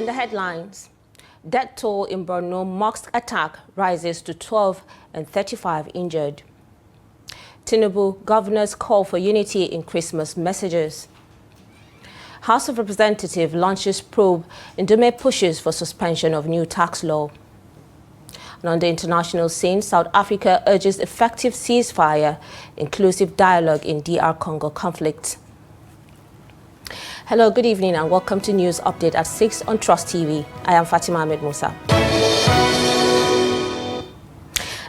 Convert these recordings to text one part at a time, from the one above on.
And the headlines. Death toll in Borno mosque attack rises to 12 and 35 injured. Tinubu governors call for unity in Christmas messages. House of Representatives launches probe into Dume pushes for suspension of new tax law. And on the international scene, South Africa urges effective ceasefire, inclusive dialogue in DR Congo conflict. Hello, good evening and welcome to News Update at 6 on Trust TV. I am Fatima Ahmed Musa.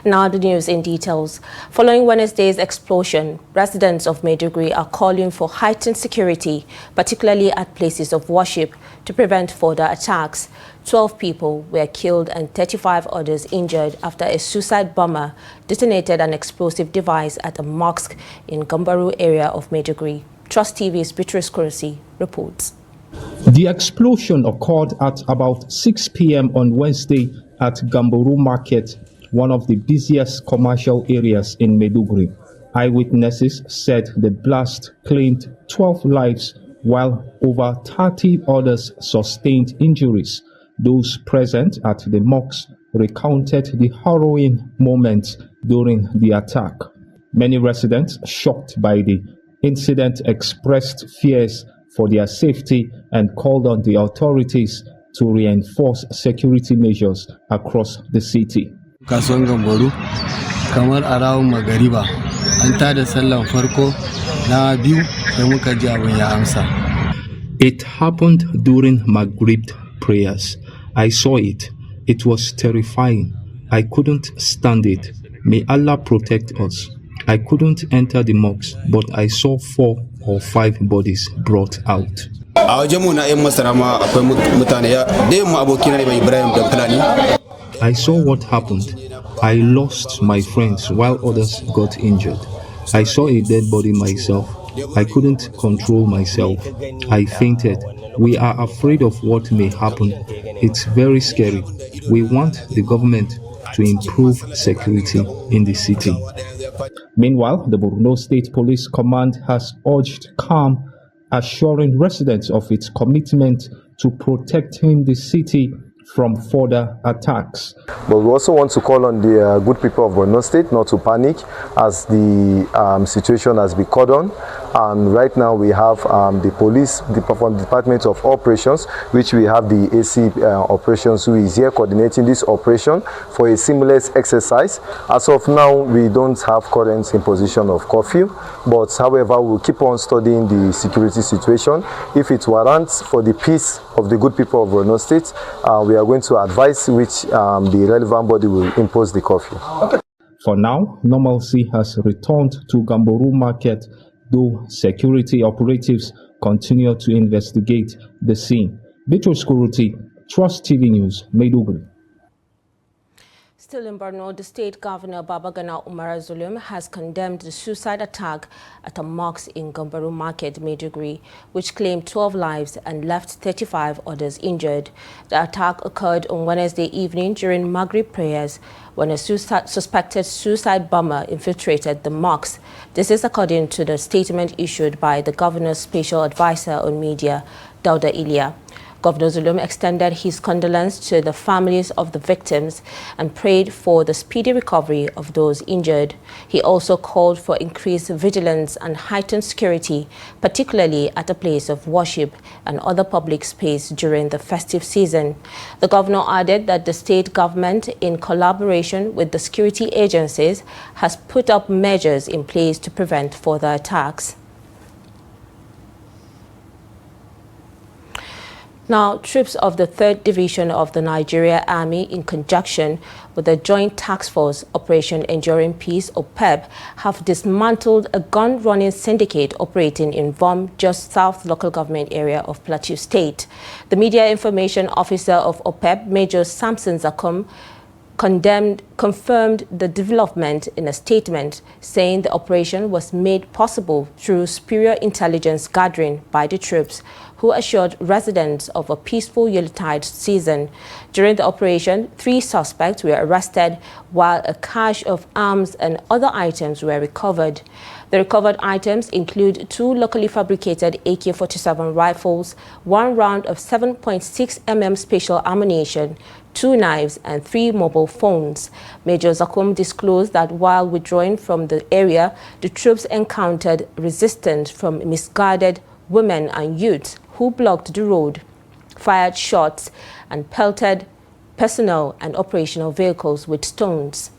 Now the news in details. Following Wednesday's explosion, residents of Maiduguri are calling for heightened security, particularly at places of worship, to prevent further attacks. 12 people were killed and 35 others injured after a suicide bomber detonated an explosive device at a mosque in Gambaru area of Maiduguri. Trust TV's Beatrice Kursi reports. The explosion occurred at about 6 p.m. on Wednesday at Gambaru Market, one of the busiest commercial areas in Maiduguri. Eyewitnesses said the blast claimed 12 lives while over 30 others sustained injuries. Those present at the mosque recounted the harrowing moments during the attack. Many residents shocked by the incident expressed fears for their safety and called on the authorities to reinforce security measures across the city. Kasuwan Gambaru kamar arawun magariba an tada sallan farko na biyu sai muka ji abin ya amsa. It happened during Maghrib prayers. I saw it. It was terrifying. I couldn't stand it. May Allah protect us. I couldn't enter the mosque, but I saw 4 or 5 bodies brought out. I saw what happened. I lost my friends while others got injured. I saw a dead body myself. I couldn't control myself. I fainted. We are afraid of what may happen. It's very scary. We want the government to improve security in the city. Meanwhile, the Borno State Police Command has urged calm, assuring residents of its commitment to protecting the city from further attacks. But we also want to call on the good people of Borno State not to panic as the situation has been cordoned. And right now we have the police, the Department of Operations, which we have the AC Operations who is here coordinating this operation for a seamless exercise. As of now, we don't have current imposition of curfew, but however, we'll keep on studying the security situation. If it warrants for the peace of the good people of Borno State, we are going to advise which the relevant body will impose the curfew. Okay. For now, normalcy has returned to Gambaru Market, though security operatives continue to investigate the scene. Beatrice Kursi, Trust TV News, Maiduguri. Still in Borno, the state governor Babagana Umar Zulum has condemned the suicide attack at a mosque in Gambaru Market, Maiduguri, which claimed 12 lives and left 35 others injured. The attack occurred on Wednesday evening during Maghrib prayers when a suspected suicide bomber infiltrated the mosque. This is according to the statement issued by the governor's special advisor on media, Dauda Ilia. Governor Zulum extended his condolence to the families of the victims and prayed for the speedy recovery of those injured. He also called for increased vigilance and heightened security, particularly at a place of worship and other public space during the festive season. The governor added that the state government, in collaboration with the security agencies, has put up measures in place to prevent further attacks. Now, troops of the 3rd Division of the Nigeria Army, in conjunction with the Joint Task Force Operation Enduring Peace, OPEB, have dismantled a gun-running syndicate operating in Vom, just south local government area of Plateau State. The media information officer of OPEB, Major Samson Zakum, condemned confirmed the development in a statement, saying the operation was made possible through superior intelligence gathering by the troops, who assured residents of a peaceful Yuletide season. During the operation, 3 suspects were arrested, while a cache of arms and other items were recovered. The recovered items include 2 locally fabricated AK-47 rifles, 1 round of 7.6 mm special ammunition, 2 knives and 3 mobile phones. Major Zakum disclosed that while withdrawing from the area, the troops encountered resistance from misguided women and youths who blocked the road, fired shots and pelted personnel and operational vehicles with stones.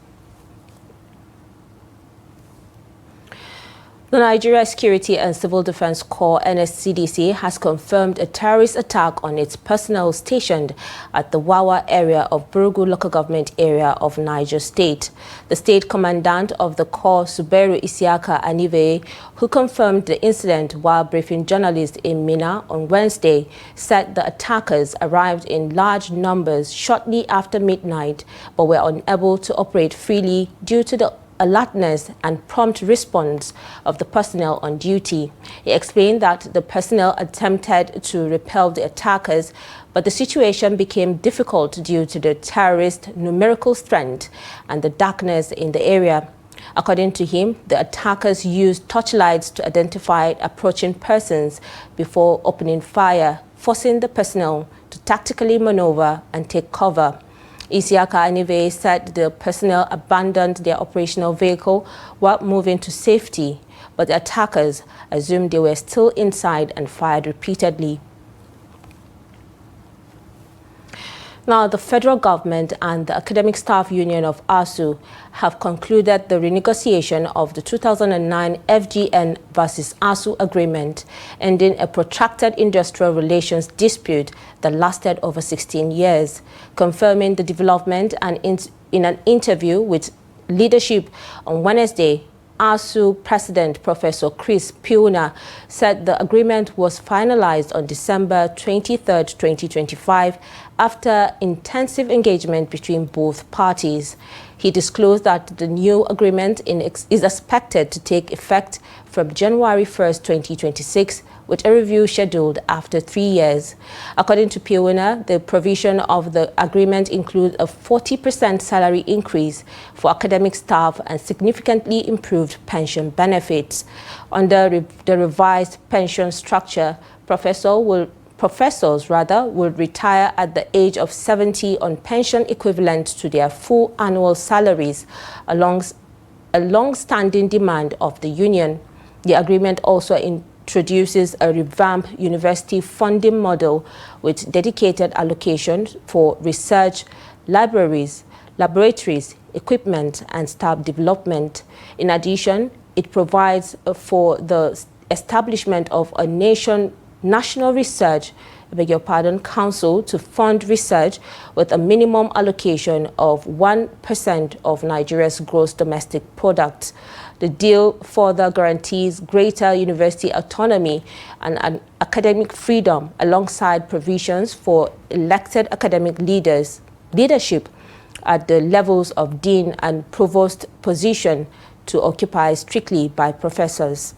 The Nigeria Security and Civil Defense Corps (NSCDC) has confirmed a terrorist attack on its personnel stationed at the Wawa area of Burgu local government area of Niger State. The state commandant of the Corps, Suberu Isiaka Anive, who confirmed the incident while briefing journalists in Mina on Wednesday, said the attackers arrived in large numbers shortly after midnight but were unable to operate freely due to the alertness and prompt response of the personnel on duty. He explained that the personnel attempted to repel the attackers, but the situation became difficult due to the terrorist numerical strength and the darkness in the area. According to him, the attackers used torchlights to identify approaching persons before opening fire, forcing the personnel to tactically maneuver and take cover. Isiaka Anive said the personnel abandoned their operational vehicle while moving to safety, but the attackers assumed they were still inside and fired repeatedly. Now, the federal government and the Academic Staff Union of ASU have concluded the renegotiation of the 2009 FGN versus ASU agreement, ending a protracted industrial relations dispute that lasted over 16 years. Confirming the development and in an interview with leadership on Wednesday, ASU President Professor Chris Piuna said the agreement was finalized on December 23, 2025, after intensive engagement between both parties. He disclosed that the new agreement is expected to take effect from January 1, 2026, with a review scheduled after 3 years. According to Piuna, the provision of the agreement includes a 40% salary increase for academic staff and significantly improved pension benefits. Under the revised pension structure, professors will retire at the age of 70 on pension equivalent to their full annual salaries, a long-standing demand of the union. The agreement also introduces a revamped university funding model with dedicated allocations for research, libraries, laboratories, equipment, and staff development. In addition, it provides for the establishment of a national research council to fund research with a minimum allocation of 1% of Nigeria's gross domestic product. The deal further guarantees greater university autonomy and academic freedom, alongside provisions for elected academic leadership at the levels of dean and provost position to occupy strictly by professors.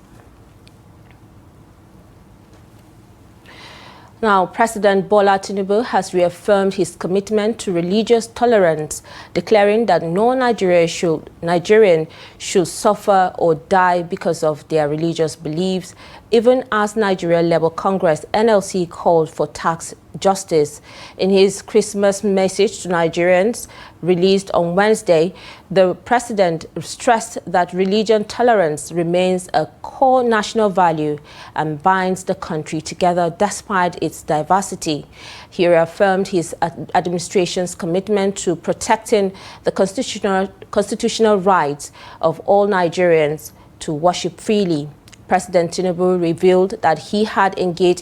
Now, President Bola Tinubu has reaffirmed his commitment to religious tolerance, declaring that no Nigerian should suffer or die because of their religious beliefs, even as Nigeria Labour Congress (NLC) called for tax justice. In his Christmas message to Nigerians released on Wednesday, the president stressed that religion tolerance remains a core national value and binds the country together despite its diversity. He reaffirmed his administration's commitment to protecting the constitutional rights of all Nigerians to worship freely. President Tinubu revealed that he had engaged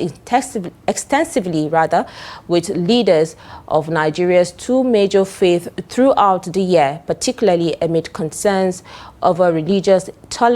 extensively with leaders of Nigeria's 2 major faiths throughout the year, particularly amid concerns over religious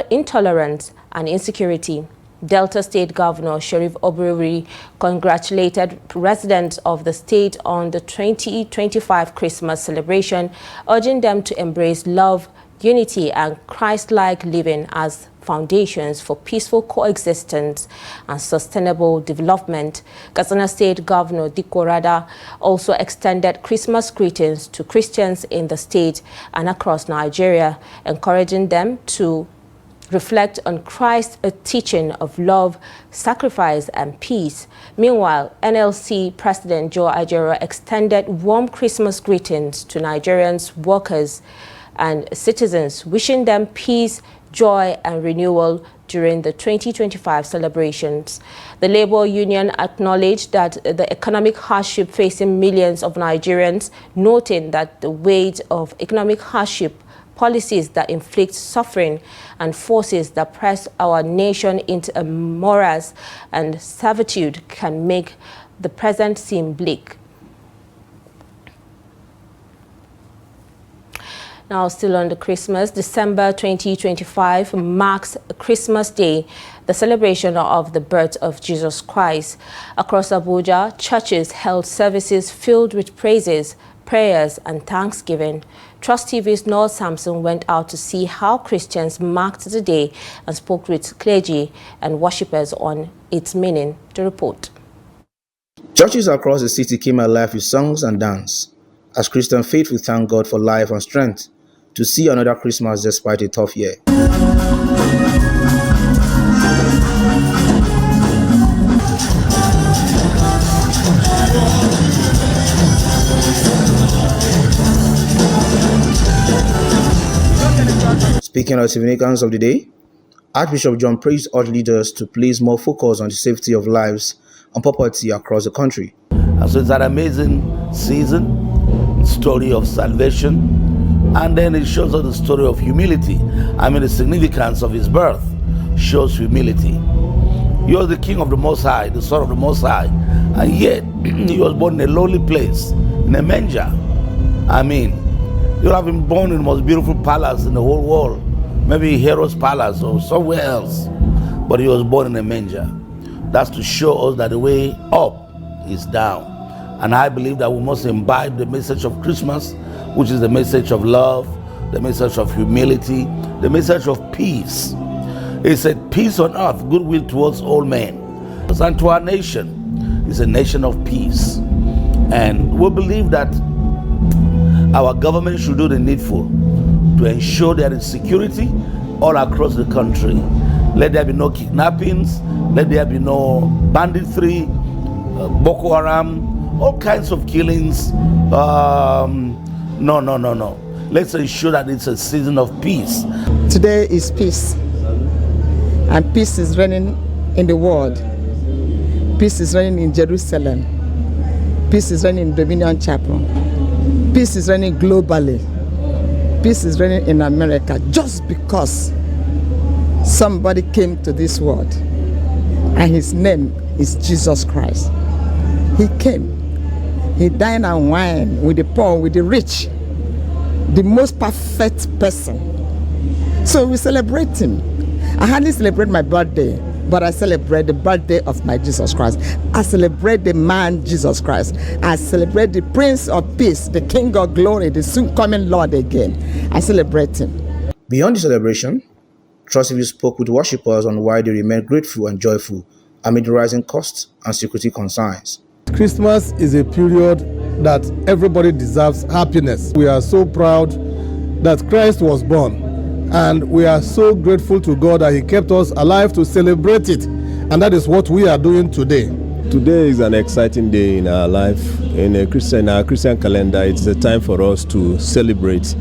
intolerance and insecurity. Delta State Governor Sheriff Obruri congratulated residents of the state on the 2025 Christmas celebration, urging them to embrace love, unity, and Christ-like living as foundations for peaceful coexistence and sustainable development. Katsina State Governor Dikko Rada also extended Christmas greetings to Christians in the state and across Nigeria, encouraging them to reflect on Christ's teaching of love, sacrifice, and peace. Meanwhile, NLC President Joe Ajero extended warm Christmas greetings to Nigerians, workers, and citizens, wishing them peace, joy, and renewal during the 2025 celebrations. The labor union acknowledged that the economic hardship facing millions of Nigerians, noting that the weight of economic hardship, policies that inflict suffering, and forces that press our nation into a morass and servitude can make the present seem bleak. Now, still on the Christmas, December 2025 marks Christmas Day, the celebration of the birth of Jesus Christ. Across Abuja, churches held services filled with praises, prayers, and thanksgiving. Trust TV's Noel Sampson went out to see how Christians marked the day and spoke with clergy and worshippers on its meaning. To report. Churches across the city came alive with songs and dance, as Christian faithful thank God for life and strength to see another Christmas despite a tough year. Speaking of the significance of the day, Archbishop John praised all leaders to place more focus on the safety of lives and property across the country. And so it's an amazing season, story of salvation, and then it shows us the story of humility. I mean, the significance of his birth shows humility. He was the king of the Most High, the son of the Most High, and yet he was born in a lowly place, in a manger. I mean, you have been born in the most beautiful palace in the whole world, maybe Herod's palace or somewhere else, but he was born in a manger. That's to show us that the way up is down. And I believe that we must imbibe the message of Christmas, which is the message of love, the message of humility, the message of peace. It said, peace on earth, goodwill towards all men. And to our nation, it's a nation of peace. And we believe that our government should do the needful to ensure there is security all across the country. Let there be no kidnappings, let there be no banditry, Boko Haram, all kinds of killings. No. Let's ensure that it's a season of peace. Today is peace, and peace is reigning in the world. Peace is reigning in Jerusalem. Peace is reigning in Dominion Chapel. Peace is reigning globally. Peace is reigning in America, just because somebody came to this world and his name is Jesus Christ. He came, he dined and wined with the poor, with the rich, the most perfect person. So we celebrate him. I hardly celebrate my birthday, but I celebrate the birthday of my Jesus Christ. I celebrate the man Jesus Christ. I celebrate the Prince of Peace, the King of Glory, the soon coming Lord again. I celebrate him. Beyond the celebration, Trust TV spoke with worshippers on why they remain grateful and joyful amid rising costs and security concerns. Christmas is a period that everybody deserves happiness. We are so proud that Christ was born, and we are so grateful to God that he kept us alive to celebrate it, and that is what we are doing today. Today is an exciting day in our life. In our Christian calendar, it's a time for us to celebrate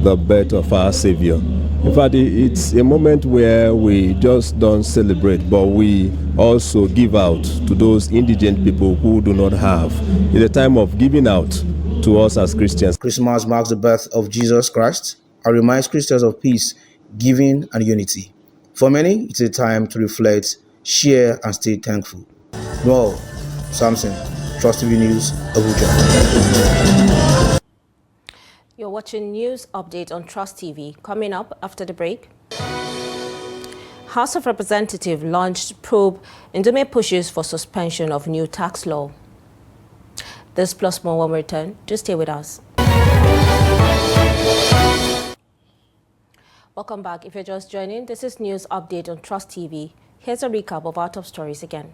the birth of our Savior. In fact, it's a moment where we just don't celebrate, but we also give out to those indigent people who do not have. It's a time of giving out to us as Christians. Christmas marks the birth of Jesus Christ and reminds Christians of peace, giving, and unity. For many, it's a time to reflect, share, and stay thankful. Noel Samson, Trust TV News, Abuja. You're watching News Update on Trust TV. Coming up after the break. House of Representatives launched probe Indomie pushes for suspension of new tax law. This plus more when we return. Do stay with us. Welcome back. If you're just joining, this is News Update on Trust TV. Here's a recap of our top stories again.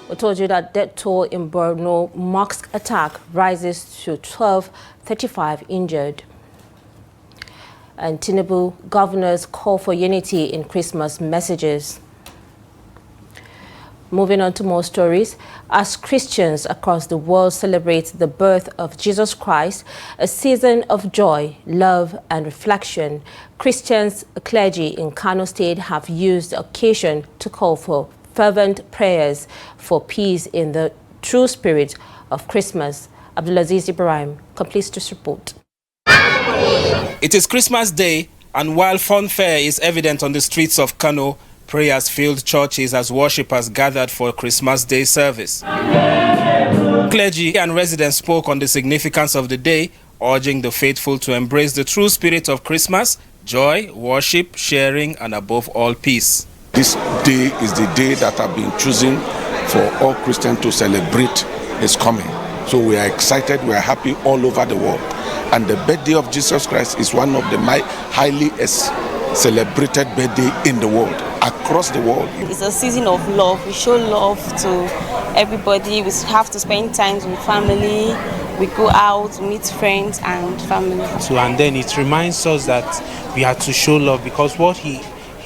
We told you that death toll in Borno mosque attack rises to 12, 35 injured. And Tinubu governors call for unity in Christmas messages. Moving on to more stories, as Christians across the world celebrate the birth of Jesus Christ, a season of joy, love, and reflection, Christians, clergy in Kano State have used the occasion to call for fervent prayers for peace in the true spirit of Christmas. Abdulaziz Ibrahim completes this report. It is Christmas Day, and while fanfare is evident on the streets of Kano, prayers filled churches as worshippers gathered for Christmas Day service. Clergy and residents spoke on the significance of the day, urging the faithful to embrace the true spirit of Christmas, joy, worship, sharing, and above all, peace. This day is the day that have been chosen for all Christians to celebrate His coming. So we are excited, we are happy all over the world. And the birthday of Jesus Christ is one of the highly celebrated birthday in the world, across the world. It's a season of love. We show love to everybody. We have to spend time with family. We go out, meet friends and family. And then it reminds us that we have to show love, because what he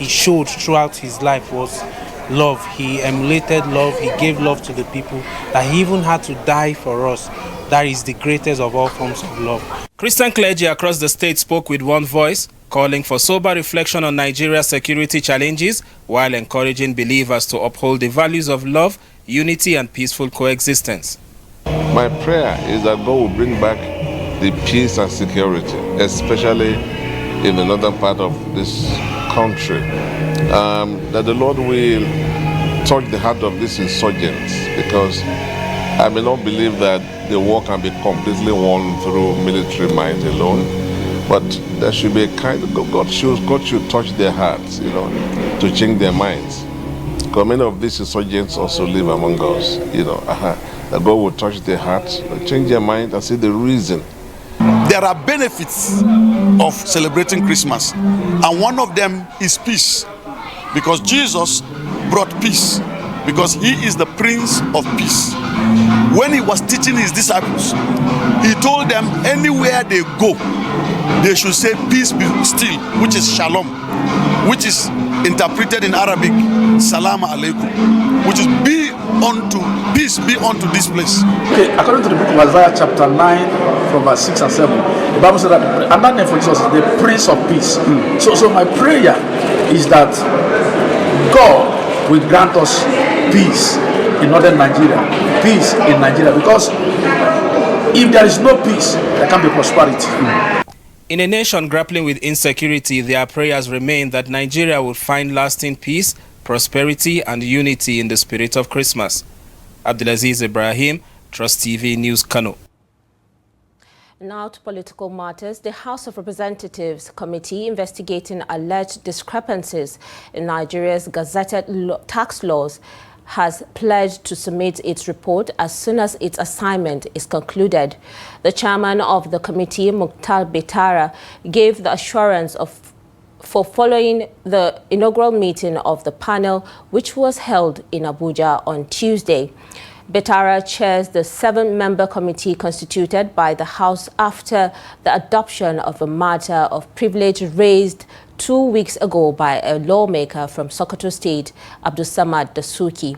showed throughout his life was love. He emulated love. He gave love to the people, that he even had to die for us. That is the greatest of all forms of love. Christian clergy across the state spoke with one voice, calling for sober reflection on Nigeria's security challenges while encouraging believers to uphold the values of love, unity, and peaceful coexistence. My prayer is that God will bring back the peace and security, especially in the northern part of this country. That the Lord will touch the heart of these insurgents, because I may not believe that the war can be completely won through military might alone, but there should be a kind of God should touch their hearts, to change their minds. Because many of these insurgents also live among us, that God will touch their hearts, change their mind, and see the reason. There are benefits of celebrating Christmas, and one of them is peace, because Jesus brought peace, because he is the Prince of Peace. When he was teaching his disciples, he told them anywhere they go, they should say peace be still, which is shalom, which is interpreted in Arabic, salam alaikum, which is peace be unto this place. Okay, according to the book of Isaiah chapter 9 from verse 6 and 7, the Bible says that another name for Jesus is the Prince of Peace. So my prayer is that God will grant us peace in northern Nigeria, peace in Nigeria, because if there is no peace, there can't be prosperity. In a nation grappling with insecurity, their prayers remain that Nigeria will find lasting peace, prosperity, and unity in the spirit of Christmas. Abdulaziz Ibrahim, Trust TV News, Kano. Now to political matters. The House of Representatives Committee investigating alleged discrepancies in Nigeria's gazetted tax laws has pledged to submit its report as soon as its assignment is concluded. The chairman of the committee, Mukhtar Betara, gave the assurance for following the inaugural meeting of the panel, which was held in Abuja on Tuesday. Betara chairs the 7-member committee constituted by the House after the adoption of a matter of privilege raised 2 weeks ago by a lawmaker from Sokoto State, Abdulsamad Dasuki.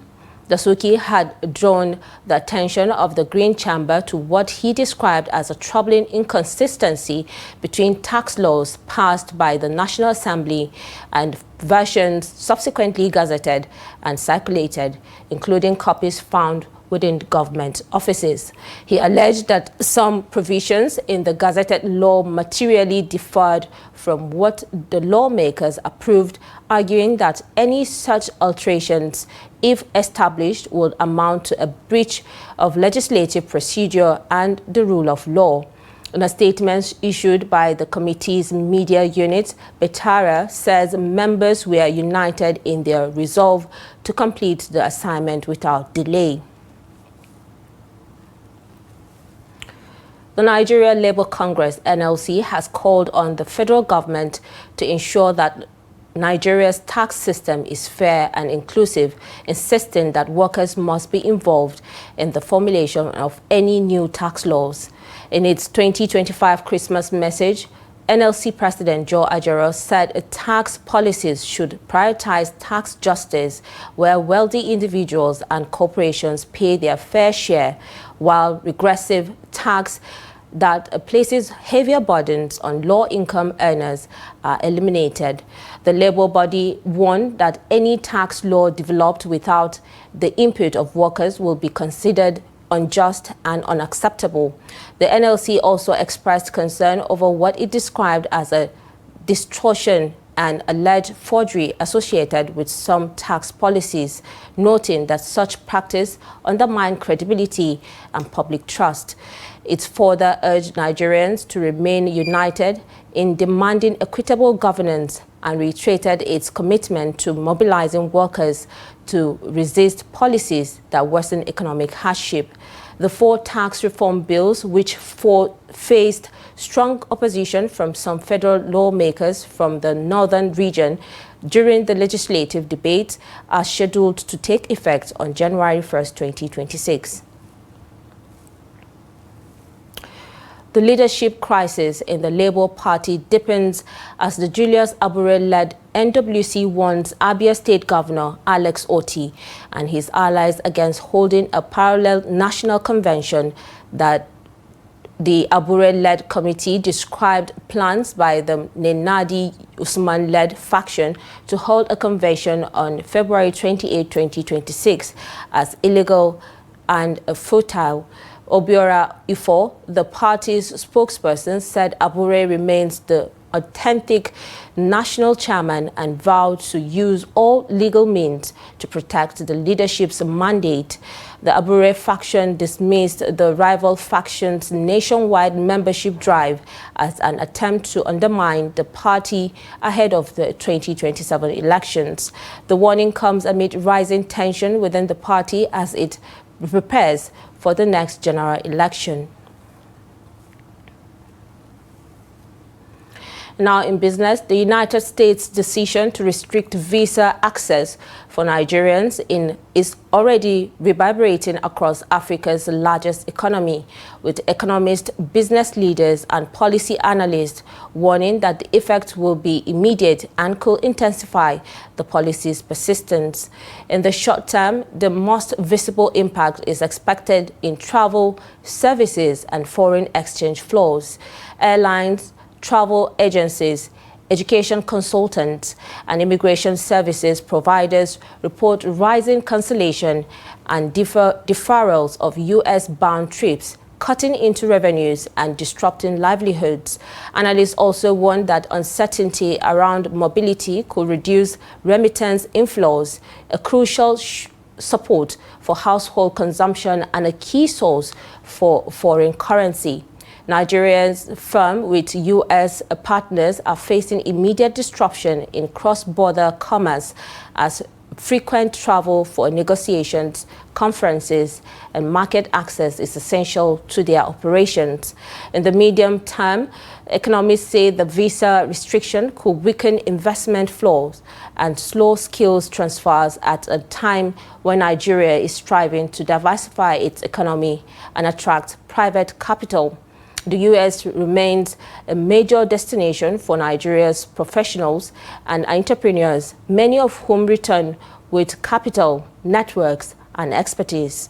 Dasuki had drawn the attention of the Green Chamber to what he described as a troubling inconsistency between tax laws passed by the National Assembly and versions subsequently gazetted and circulated, including copies found within government offices. He alleged that some provisions in the gazetted law materially differed from what the lawmakers approved, arguing that any such alterations, if established, would amount to a breach of legislative procedure and the rule of law. In a statement issued by the committee's media unit, Betara says members were united in their resolve to complete the assignment without delay. The Nigeria Labour Congress, NLC, has called on the federal government to ensure that Nigeria's tax system is fair and inclusive, insisting that workers must be involved in the formulation of any new tax laws. In its 2025 Christmas message, NLC President Joe Ajero said tax policies should prioritize tax justice, where wealthy individuals and corporations pay their fair share, while regressive tax that places heavier burdens on low-income earners are eliminated. The Labour body warned that any tax law developed without the input of workers will be considered unjust and unacceptable. The NLC also expressed concern over what it described as a distortion and alleged forgery associated with some tax policies, noting that such practice undermined credibility and public trust. It further urged Nigerians to remain united in demanding equitable governance and reiterated its commitment to mobilizing workers to resist policies that worsen economic hardship. The 4 tax reform bills, which faced strong opposition from some federal lawmakers from the northern region during the legislative debate, are scheduled to take effect on January 1st, 2026. The leadership crisis in the Labour Party deepens as the Julius Abure-led NWC warns Abia State Governor Alex Otti and his allies against holding a parallel national convention that the Abure-led committee described plans by the Nenadi Usman-led faction to hold a convention on February 28, 2026 as illegal and futile. Obiora Ifo, the party's spokesperson, said Abure remains the authentic national chairman and vowed to use all legal means to protect the leadership's mandate. The Abure faction dismissed the rival faction's nationwide membership drive as an attempt to undermine the party ahead of the 2027 elections. The warning comes amid rising tension within the party as it prepares for the next general election. Now in business, the United States' decision to restrict visa access for Nigerians is already reverberating across Africa's largest economy, with economists, business leaders and policy analysts warning that the effect will be immediate and could intensify the policy's persistence. In the short term, the most visible impact is expected in travel, services and foreign exchange flows. Airlines, travel agencies, education consultants, and immigration services providers report rising cancellation and deferrals of U.S.-bound trips, cutting into revenues and disrupting livelihoods. Analysts also warn that uncertainty around mobility could reduce remittance inflows, a crucial support for household consumption and a key source for foreign currency. Nigeria's firm with U.S. partners are facing immediate disruption in cross-border commerce as frequent travel for negotiations, conferences, and market access is essential to their operations. In the medium term, economists say the visa restriction could weaken investment flows and slow skills transfers at a time when Nigeria is striving to diversify its economy and attract private capital. The U.S. remains a major destination for Nigeria's professionals and entrepreneurs, many of whom return with capital, networks, and expertise.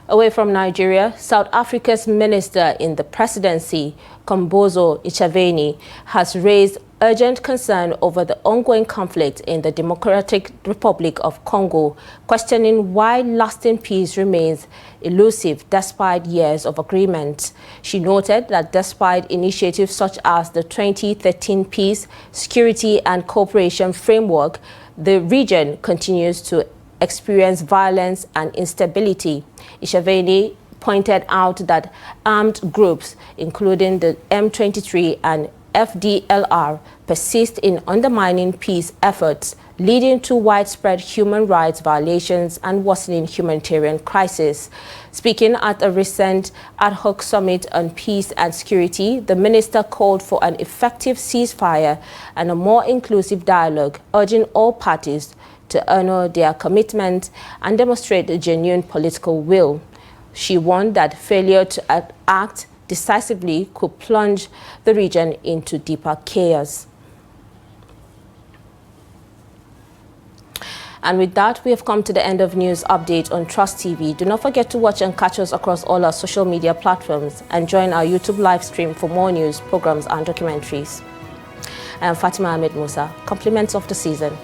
Away from Nigeria, South Africa's minister in the presidency, Kombozo Ichaveni, has raised urgent concern over the ongoing conflict in the Democratic Republic of Congo, questioning why lasting peace remains elusive despite years of agreement. She noted that despite initiatives such as the 2013 Peace, Security and Cooperation Framework, the region continues to experience violence and instability. Ichaveni pointed out that armed groups, including the M23 and FDLR, persist in undermining peace efforts, leading to widespread human rights violations and worsening humanitarian crisis. Speaking at a recent ad hoc summit on peace and security, the minister called for an effective ceasefire and a more inclusive dialogue, urging all parties to honor their commitment and demonstrate a genuine political will. She warned that failure to act decisively could plunge the region into deeper chaos. And with that, we have come to the end of News Update on Trust TV. Do not forget to watch and catch us across all our social media platforms and join our YouTube live stream for more news, programs and documentaries. I am Fatima Ahmed Musa. Compliments of the season.